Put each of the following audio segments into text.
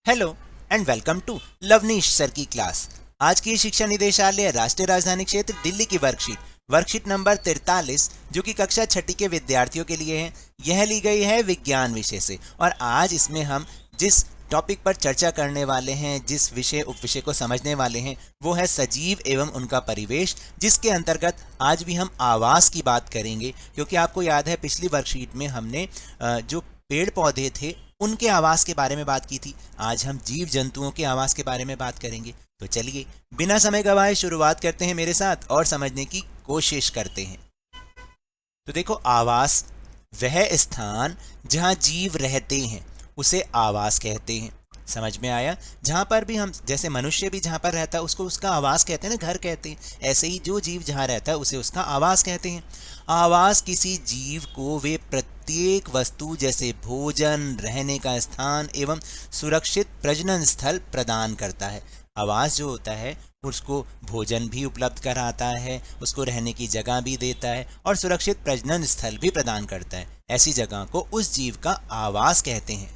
Hello and welcome to Lavneesh sir की क्लास। आज की शिक्षा निदेशालय राष्ट्रीय राजधानी क्षेत्र दिल्ली की वर्कशीट नंबर 43 जो कि कक्षा छठी के विद्यार्थियों के लिए है, यह ली गई है विज्ञान विषय से। और आज इसमें हम जिस टॉपिक पर चर्चा करने वाले हैं, जिस उपविषय को समझने वाले हैं, वो है सजीव एवं उनका परिवेश, जिसके अंतर्गत आज भी हम आवास की बात करेंगे। क्योंकि आपको याद है पिछली वर्कशीट में हमने जो पेड़ पौधे थे उनके आवास के बारे में बात की थी। आज हम जीव जंतुओं के आवास के बारे में बात करेंगे। तो चलिए बिना समय गवाए शुरुआत करते हैं मेरे साथ और समझने की कोशिश करते हैं। तो देखो, आवास वह स्थान जहां जीव रहते हैं उसे आवास कहते हैं। समझ में आया? जहां पर भी हम, जैसे मनुष्य भी जहां पर रहता है उसको उसका आवास कहते हैं ना, घर कहते हैं। ऐसे ही जो जीव जहां रहता है उसे उसका आवास कहते हैं। आवास किसी जीव को वे प्रत्येक वस्तु जैसे भोजन, रहने का स्थान एवं सुरक्षित प्रजनन स्थल प्रदान करता है। आवास जो होता है उसको भोजन भी उपलब्ध कराता है, उसको रहने की जगह भी देता है और सुरक्षित प्रजनन स्थल भी प्रदान करता है। ऐसी जगह को उस जीव का आवास कहते हैं।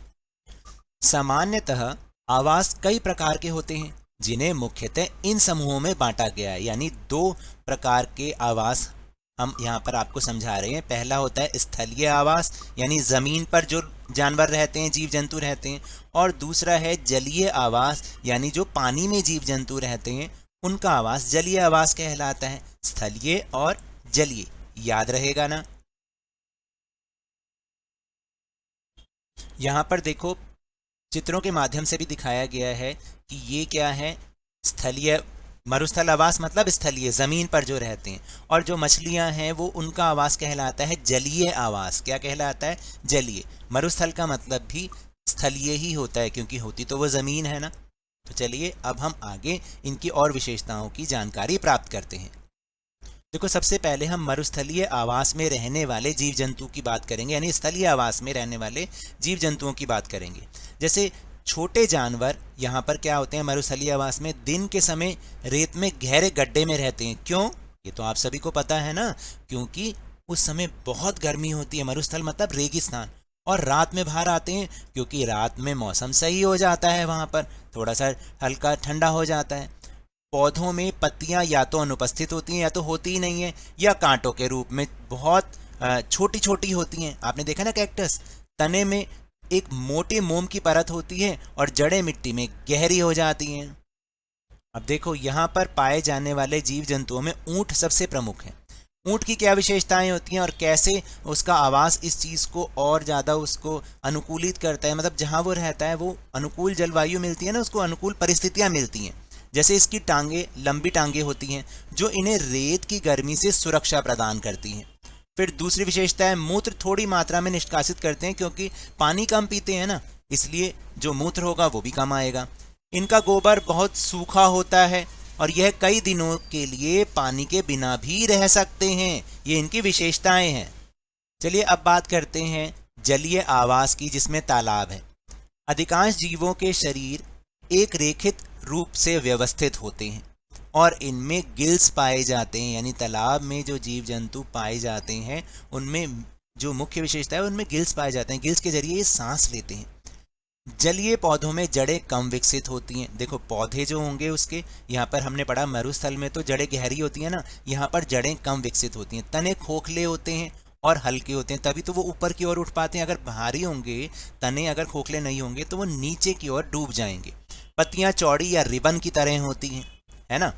सामान्यतः आवास कई प्रकार के होते हैं जिन्हें मुख्यतः इन समूहों में बांटा गया है। यानी दो प्रकार के आवास हम यहाँ पर आपको समझा रहे हैं। पहला होता है स्थलीय आवास, यानी जमीन पर जो जानवर रहते हैं, जीव जंतु रहते हैं। और दूसरा है जलीय आवास, यानी जो पानी में जीव जंतु रहते हैं उनका आवास जलीय आवास कहलाता है। स्थलीय और जलीय, याद रहेगा ना? यहाँ पर देखो, चित्रों के माध्यम से भी दिखाया गया है कि ये क्या है। स्थलीय मरुस्थल आवास मतलब स्थलीय, जमीन पर जो रहते हैं। और जो मछलियां हैं वो उनका आवास कहलाता है जलीय आवास। क्या कहलाता है? जलीय। मरुस्थल का मतलब भी स्थलीय ही होता है क्योंकि होती तो वो जमीन है ना। तो चलिए अब हम आगे इनकी और विशेषताओं की जानकारी प्राप्त करते हैं। देखो, सबसे पहले हम मरुस्थलीय आवास में रहने वाले जीव जंतु की बात करेंगे, यानी स्थलीय आवास में रहने वाले जीव जंतुओं की बात करेंगे। जैसे छोटे जानवर यहाँ पर क्या होते हैं, मरुस्थलीय आवास में दिन के समय रेत में गहरे गड्ढे में रहते हैं। क्यों? ये तो आप सभी को पता है ना, क्योंकि उस समय बहुत गर्मी होती है। मरुस्थल मतलब रेगिस्तान। और रात में बाहर आते हैं क्योंकि रात में मौसम सही हो जाता है, वहाँ पर थोड़ा सा हल्का ठंडा हो जाता है। पौधों में पत्तियां या तो अनुपस्थित होती हैं या तो होती ही नहीं है, या कांटों के रूप में बहुत छोटी छोटी होती हैं। आपने देखा ना, कैक्टस तने में एक मोटे मोम की परत होती है और जड़ें मिट्टी में गहरी हो जाती हैं। अब देखो, यहाँ पर पाए जाने वाले जीव जंतुओं में ऊंट सबसे प्रमुख है। ऊंट की क्या विशेषताएं होती हैं और कैसे उसका आवास इस चीज़ को और ज़्यादा उसको अनुकूलित करता है, मतलब जहाँ वो रहता है वो अनुकूल जलवायु मिलती है ना, उसको अनुकूल परिस्थितियाँ मिलती हैं। जैसे इसकी टांगे, लंबी टांगे होती हैं जो इन्हें रेत की गर्मी से सुरक्षा प्रदान करती हैं। फिर दूसरी विशेषता है, मूत्र थोड़ी मात्रा में निष्कासित करते हैं क्योंकि पानी कम पीते हैं ना, इसलिए जो मूत्र होगा वो भी कम आएगा। इनका गोबर बहुत सूखा होता है और यह कई दिनों के लिए पानी के बिना भी रह सकते हैं। ये इनकी विशेषताएं हैं। चलिए अब बात करते हैं जलीय आवास की, जिसमें तालाब है। अधिकांश जीवों के शरीर एक रेखित रूप से व्यवस्थित होते हैं और इनमें गिल्स पाए जाते हैं। यानी तालाब में जो जीव जंतु पाए जाते हैं उनमें जो मुख्य विशेषता है उनमें गिल्स पाए जाते हैं। गिल्स के जरिए ये सांस लेते हैं। जलीय पौधों में जड़ें कम विकसित होती हैं। देखो, पौधे जो होंगे उसके, यहाँ पर हमने पढ़ा मरुस्थल में तो जड़ें गहरी होती हैं ना, यहाँ पर जड़ें कम विकसित होती हैं। तने खोखले होते हैं और हल्के होते हैं, तभी तो वो ऊपर की ओर उठ पाते हैं। अगर भारी होंगे तने, अगर खोखले नहीं होंगे तो वो नीचे की ओर डूब जाएंगे। पत्तियां चौड़ी या रिबन की तरह होती हैं, है ना।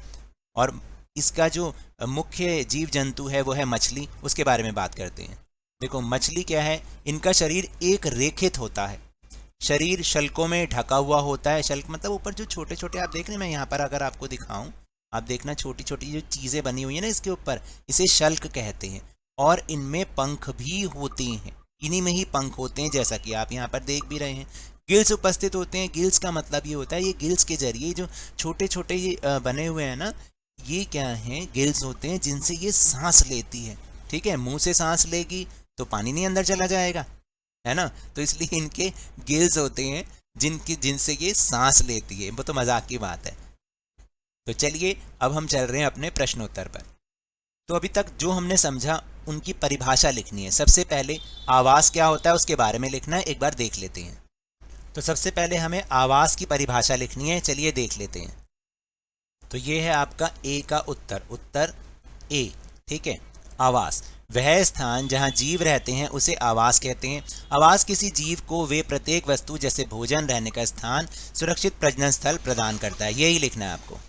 और इसका जो मुख्य जीव जंतु है वो है मछली। उसके बारे में बात करते हैं। देखो, मछली क्या है, इनका शरीर एक रेखित होता है। शरीर शल्कों में ढका हुआ होता है। शल्क मतलब ऊपर जो छोटे छोटे आप देख रहे हैं, मैं यहाँ पर अगर आपको दिखाऊं, आप देखना छोटी छोटी जो चीज़ें बनी हुई है ना इसके ऊपर, इसे शल्क कहते हैं। और इनमें पंख भी होते हैं, इन्हीं में ही पंख होते हैं, जैसा कि आप यहाँ पर देख भी रहे हैं। गिल्स उपस्थित होते हैं। गिल्स का मतलब ये होता है, ये गिल्स के जरिए जो छोटे छोटे ये बने हुए हैं ना, ये क्या हैं, गिल्स होते हैं जिनसे ये सांस लेती है। ठीक है, मुंह से सांस लेगी तो पानी नहीं अंदर चला जाएगा, है ना। तो इसलिए इनके गिल्स होते हैं जिनसे ये सांस लेती है। वो तो मजाक की बात है। तो चलिए अब हम चल रहे हैं अपने प्रश्नोत्तर पर। तो अभी तक जो हमने समझा उनकी परिभाषा लिखनी है। सबसे पहले आवास क्या होता है उसके बारे में लिखना है, एक बार देख लेते हैं। तो सबसे पहले हमें आवास की परिभाषा लिखनी है, चलिए देख लेते हैं। तो ये है आपका ए का उत्तर, उत्तर ए। ठीक है, आवास वह स्थान जहां जीव रहते हैं उसे आवास कहते हैं। आवास किसी जीव को वे प्रत्येक वस्तु जैसे भोजन, रहने का स्थान, सुरक्षित प्रजनन स्थल प्रदान करता है, यही लिखना है आपको।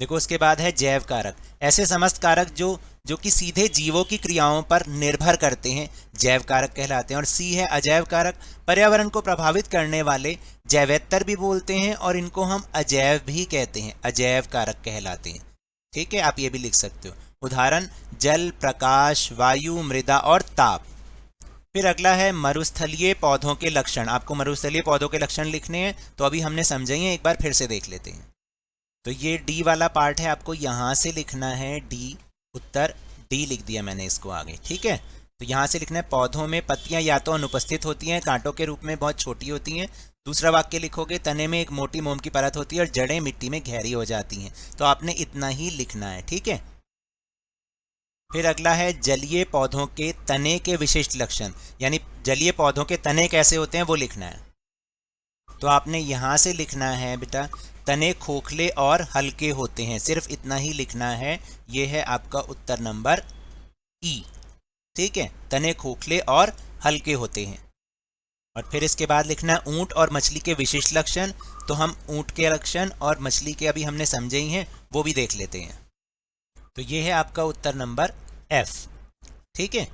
देखो उसके बाद है जैव कारक, ऐसे समस्त कारक जो कि सीधे जीवों की क्रियाओं पर निर्भर करते हैं जैव कारक कहलाते हैं। और सी है अजैव कारक, पर्यावरण को प्रभावित करने वाले जैवेतर भी बोलते हैं और इनको हम अजैव भी कहते हैं, अजैव कारक कहलाते हैं। ठीक है, आप ये भी लिख सकते हो। उदाहरण जल, प्रकाश, वायु, मृदा और ताप। फिर अगला है मरुस्थलीय पौधों के लक्षण, आपको मरुस्थलीय पौधों के लक्षण लिखने हैं, तो अभी हमने समझे हैं, एक बार फिर से देख लेते हैं। तो ये डी वाला पार्ट है, आपको यहाँ से लिखना है डी, उत्तर डी लिख दिया मैंने इसको आगे। ठीक है, तो यहाँ से लिखना है पौधों में पत्तियां या तो अनुपस्थित होती हैं, कांटों के रूप में बहुत छोटी होती हैं। दूसरा वाक्य लिखोगे तने में एक मोटी मोम की परत होती है और जड़ें मिट्टी में गहरी हो जाती हैं। तो आपने इतना ही लिखना है। ठीक है, फिर अगला है जलीय पौधों के तने के विशिष्ट लक्षण, यानी जलीय पौधों के तने कैसे होते हैं वो लिखना है। तो आपने यहाँ से लिखना है बेटा तने खोखले और हल्के होते हैं, सिर्फ इतना ही लिखना है। ये है आपका उत्तर नंबर ई। ठीक है, तने खोखले और हल्के होते हैं। और फिर इसके बाद लिखना है ऊंट और मछली के विशिष्ट लक्षण। तो हम ऊंट के लक्षण और मछली के अभी हमने समझे ही हैं, वो भी देख लेते हैं। तो ये है आपका उत्तर नंबर एफ। ठीक है,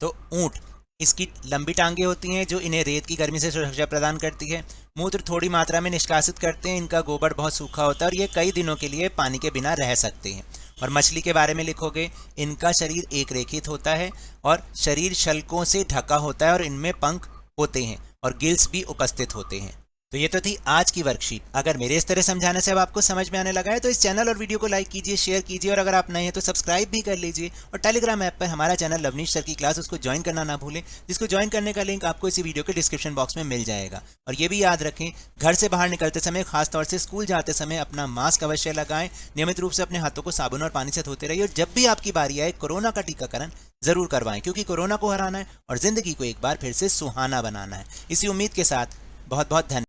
तो ऊंट, इसकी लंबी टांगे होती हैं जो इन्हें रेत की गर्मी से सुरक्षा प्रदान करती है। मूत्र थोड़ी मात्रा में निष्कासित करते हैं, इनका गोबर बहुत सूखा होता है और ये कई दिनों के लिए पानी के बिना रह सकते हैं। और मछली के बारे में लिखोगे इनका शरीर एक रेखित होता है और शरीर शल्कों से ढका होता है और इनमें पंख होते हैं और गिल्स भी उपस्थित होते हैं। तो ये तो थी आज की वर्कशीट। अगर मेरे इस तरह समझाने से अब आपको समझ में आने लगा है तो इस चैनल और वीडियो को लाइक कीजिए, शेयर कीजिए और अगर आप नए हैं तो सब्सक्राइब भी कर लीजिए। और टेलीग्राम ऐप पर हमारा चैनल लवनीश सर की क्लास, उसको ज्वाइन करना ना भूलें, जिसको ज्वाइन करने का लिंक आपको इसी वीडियो के डिस्क्रिप्शन बॉक्स में मिल जाएगा। और ये भी याद रखें, घर से बाहर निकलते समय, खासतौर से स्कूल जाते समय अपना मास्क अवश्य लगाएं, नियमित रूप से अपने हाथों को साबुन और पानी से धोते रहिए और जब भी आपकी बारी आए कोरोना का टीकाकरण जरूर करवाएं, क्योंकि कोरोना को हराना है और जिंदगी को एक बार फिर से सुहाना बनाना है। इसी उम्मीद के साथ बहुत बहुत धन्यवाद।